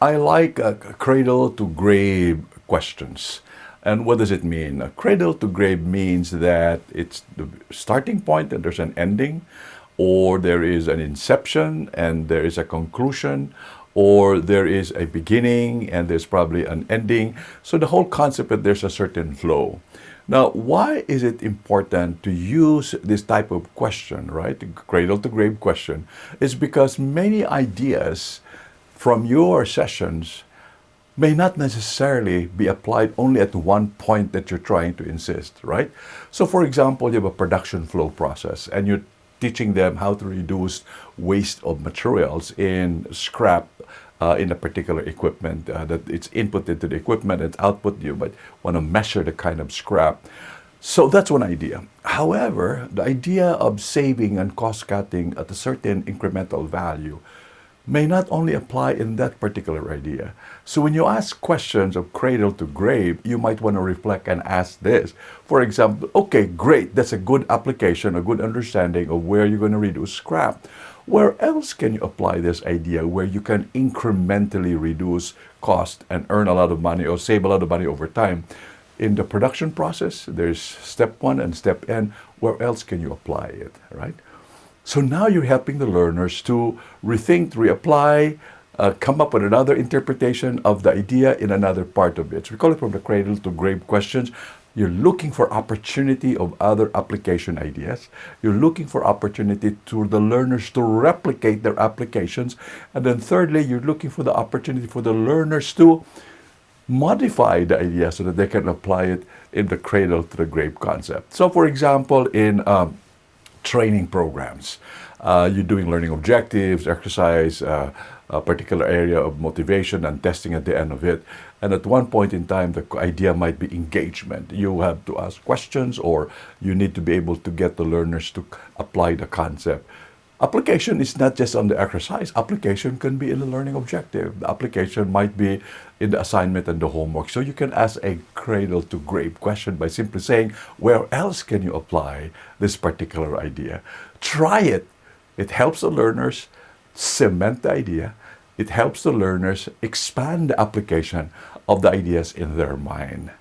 I like cradle-to-grave questions. And what does it mean? Cradle-to-grave means that it's the starting point and there's an ending, or there is an inception and there is a conclusion, or there is a beginning and there's probably an ending. So the whole concept that there's a certain flow. Now, why is it important to use this type of question, right? The cradle-to-grave question is because many ideas from your sessions may not necessarily be applied only at one point that you're trying to insist, right? So for example, you have a production flow process and you're teaching them how to reduce waste of materials in scrap in a particular equipment that it's input into the equipment and output. You might want to measure the kind of scrap. So that's one idea. However, the idea of saving and cost cutting at a certain incremental value may not only apply in that particular idea. So when you ask questions of cradle to grave, you might want to reflect and ask this. For example, okay, great, that's a good application, a good understanding of where you're going to reduce scrap. Where else can you apply this idea where you can incrementally reduce cost and earn a lot of money or save a lot of money over time? In the production process, there's step 1 and step N. Where else can you apply it, right? So now you're helping the learners to rethink, reapply, come up with another interpretation of the idea in another part of it. So we call it from the cradle to grave questions. You're looking for opportunity of other application ideas. You're looking for opportunity to the learners to replicate their applications. And then thirdly, you're looking for the opportunity for the learners to modify the idea so that they can apply it in the cradle to the grave concept. So for example, in training programs, you're doing learning objectives, exercise, a particular area of motivation and testing at the end of it. And at one point in time, the idea might be engagement. You have to ask questions or you need to be able to get the learners to apply the concept. Application is not just on the exercise. Application can be in the learning objective. The application might be in the assignment and the homework. So you can ask a cradle-to-grave question by simply saying, where else can you apply this particular idea? Try it. It helps the learners cement the idea. It helps the learners expand the application of the ideas in their mind.